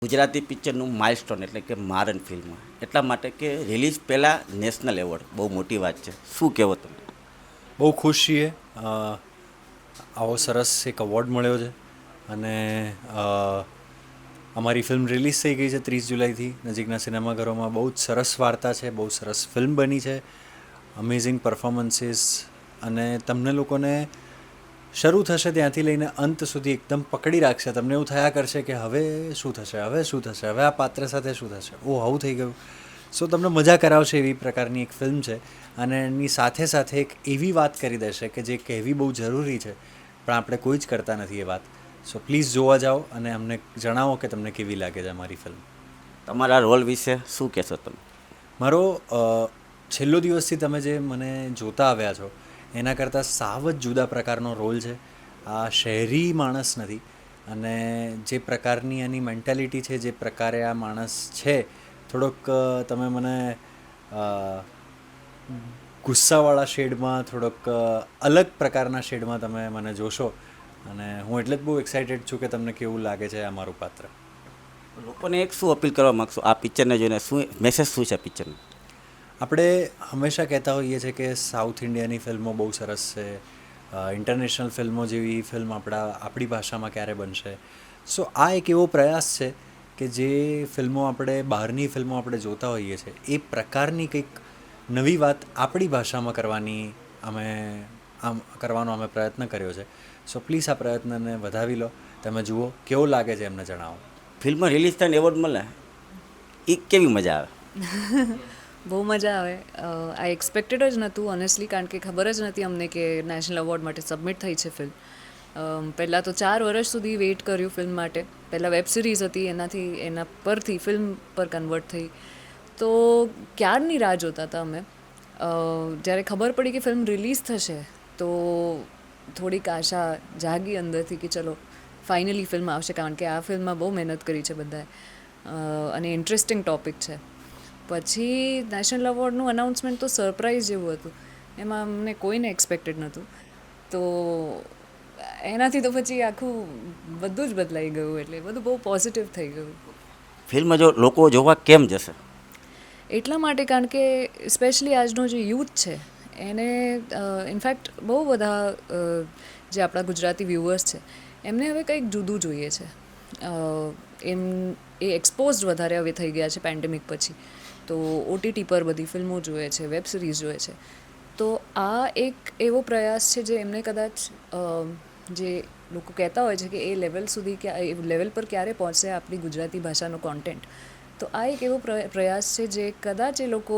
Gujarati પિક્ચરનું milestone એટલે કે Maran film એટલા માટે કે રિલીઝ પહેલાં નેશનલ એવોર્ડ બહુ મોટી વાત છે. શું કહેવો તમે? બહુ ખુશ છીએ. આવો સરસ એક અવોર્ડ મળ્યો છે અને અમારી ફિલ્મ રિલીઝ થઈ ગઈ છે 30 જુલાઈથી નજીકના સિનેમાઘરોમાં. બહુ જ સરસ વાર્તા છે, બહુ સરસ ફિલ્મ બની છે, અમેઝિંગ પરફોર્મન્સીસ, અને તમને લોકોને શરૂ થશે ત્યાંથી લઈને અંત સુધી એકદમ પકડી રાખશે. તમને એવું થયા કરશે કે હવે શું થશે, હવે શું થશે, હવે આ પાત્ર સાથે શું થશે, ઓ આવું થઈ ગયું. સો તમને મજા કરાવશે એવી પ્રકારની એક ફિલ્મ છે. અને એની સાથે સાથે એક એવી વાત કરી દેશે કે જે કહેવી બહુ જરૂરી છે પણ આપણે કોઈ જ કરતા નથી એ વાત. સો પ્લીઝ જોવા જાઓ અને અમને જણાવો કે તમને કેવી લાગે છે અમારી ફિલ્મ. તમારા રોલ વિશે શું કહેશો તમે? મારો છેલ્લો દિવસથી તમે જે મને જોતા આવ્યા છો એના કરતાં સાવ જ જુદા પ્રકારનો રોલ છે. આ શહેરી માણસ નથી, અને જે પ્રકારની એની મેન્ટાલિટી છે, જે પ્રકારે આ માણસ છે, થોડોક તમે મને ગુસ્સાવાળા શેડમાં, થોડોક અલગ પ્રકારના શેડમાં તમે મને જોશો. અને હું એટલે જ બહુ એક્સાઇટેડ છું કે તમને કેવું લાગે છે આ મારું પાત્ર. લોકોને એક શું અપીલ કરવા માગશો આ પિક્ચરને જોઈને? શું મેસેજ શું છે પિક્ચરનો? આપણે હંમેશા કહેતા હોઈએ છીએ કે સાઉથ ઇન્ડિયાની ફિલ્મો બહુ સરસ છે, ઇન્ટરનેશનલ ફિલ્મો જેવી ફિલ્મ આપણી ભાષામાં ક્યારે બનશે. સો આ એક એવો પ્રયાસ છે કે જે ફિલ્મો આપણે બહારની ફિલ્મો આપણે જોતા હોઈએ છીએ એ પ્રકારની કંઈક નવી વાત આપણી ભાષામાં કરવાનો અમે પ્રયત્ન કર્યો છે. સો પ્લીઝ આ પ્રયત્નને વધાવી લો. તમે જુઓ, કેવો લાગે છે એમને જણાવો. ફિલ્મ રિલીઝ થઈને એવોર્ડ મળે એ કેવી મજા આવે? બહુ મજા આવે. આ એક્સપેક્ટેડ જ નહોતું ઓનેસ્ટલી, કારણ કે ખબર જ નથી અમને કે નેશનલ એવોર્ડ માટે સબમિટ થઈ છે ફિલ્મ. પહેલાં તો 4 વર્ષ સુધી વેઇટ કર્યું ફિલ્મ માટે. પહેલાં વેબ સિરીઝ હતી, એના પરથી ફિલ્મ પર કન્વર્ટ થઈ. તો ક્યારની રાહ જોતા હતા અમે. જ્યારે ખબર પડી કે ફિલ્મ રિલીઝ થશે તો થોડીક આશા જાગી અંદરથી કે ચલો ફાઇનલી ફિલ્મ આવશે, કારણ કે આ ફિલ્મમાં બહુ મહેનત કરી છે બધાએ અને ઇન્ટરેસ્ટિંગ ટૉપિક છે. પછી નેશનલ એવોર્ડનું અનાઉન્સમેન્ટ તો સરપ્રાઇઝ જેવું હતું, એમાં અમને કોઈને એક્સપેક્ટેડ નહોતું. તો એનાથી તો પછી આખું બધું જ બદલાઈ ગયું, એટલે બધું બહુ પોઝિટિવ થઈ ગયું. ફિલ્મ જો લોકો જોવા કેમ જશે? એટલા માટે, કારણ કે સ્પેશિયલી આજનો જે યુથ છે એને ઇનફેક્ટ બહુ બધા જે આપણા ગુજરાતી વ્યૂઅર્સ છે એમને હવે કંઈક જુદું જોઈએ છે. એ એક્સપોઝડ વધારે હવે થઈ ગયા છે પેન્ડેમિક પછી. તો ઓટીટી પર બધી ફિલ્મો જોઈએ છે, વેબ સિરીઝ જોઈએ છે. તો આ એક એવો પ્રયાસ છે જે એમને કદાચ જે લોકો કહેતા હોય છે કે એ લેવલ સુધી એ લેવલ પર ક્યારે પહોંચશે આપણી ગુજરાતી ભાષાનો કોન્ટેન્ટ, તો આ એક એવો પ્રયાસ છે જે કદાચ એ લોકો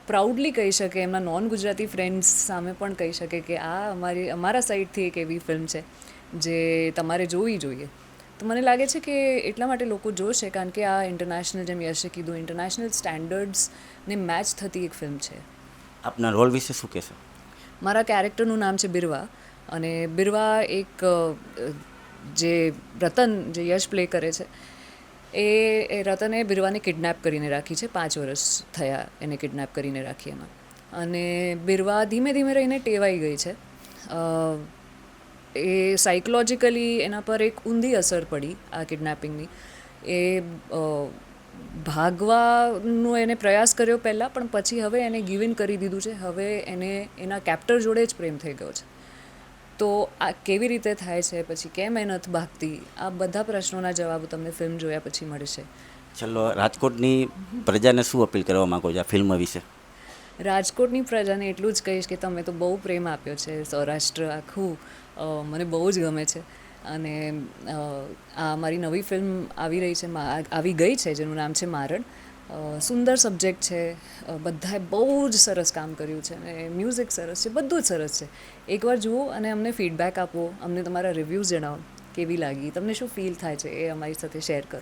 પ્રાઉડલી કહી શકે, એમના નોન ગુજરાતી ફ્રેન્ડ્સ સામે પણ કહી શકે કે આ અમારા સાઈડથી એક એવી ફિલ્મ છે જે તમારે જોવી જોઈએ. તો મને લાગે છે કે એટલા માટે લોકો જોશે, કારણ કે આ ઇન્ટરનેશનલ, જેમ યશે કીધું, ઇન્ટરનેશનલ સ્ટેન્ડર્ડ્સને મેચ થતી એક ફિલ્મ છે. આપના રોલ વિશે શું કહેશો? મારા કેરેક્ટરનું નામ છે બિરવા, અને બિરવા એક જે રતન, જે યશ પ્લે કરે છે, એ રતને બિરવાને કિડનેપ કરીને રાખી છે. 5 વર્ષ થયા એને કિડનેપ કરીને રાખી એમાં. અને બિરવા ધીમે ધીમે રહીને ટેવાઈ ગઈ છે. એ સાયકોલોજીકલી એના પર એક ઊંધી અસર પડી આ કિડનેપિંગની. એ ભાગવાનો એને પ્રયાસ કર્યો પહેલાં, પણ પછી હવે એને ગિવ ઇન કરી દીધું છે. હવે એને એના કેપ્ટર જોડે જ પ્રેમ થઈ ગયો છે. તો આ કેવી રીતે થાય છે, પછી કેમ એ નથી ભાગતી, આ બધા પ્રશ્નોના જવાબો તમને ફિલ્મ જોયા પછી મળશે. ચલો, રાજકોટની પ્રજાને શું અપીલ કરવા માગો છો આ ફિલ્મ વિશે? રાજકોટની પ્રજાને એટલું જ કહીશ કે તમે તો બહુ પ્રેમ આપ્યો છે. સૌરાષ્ટ્ર આખું મને બહુ જ ગમે છે. અને આ મારી નવી ફિલ્મ આવી ગઈ છે જેનું નામ છે મારણ. સુંદર સબ્જેક્ટ છે, બધાએ બહુ જ સરસ કામ કર્યું છે, અને મ્યુઝિક સરસ છે, બધું જ સરસ છે. એકવાર જુઓ અને અમને ફીડબેક આપો, અમને તમારા રિવ્યૂઝ જણાવો કેવી લાગી, તમને શું ફીલ થાય છે એ અમારી સાથે શેર કરો.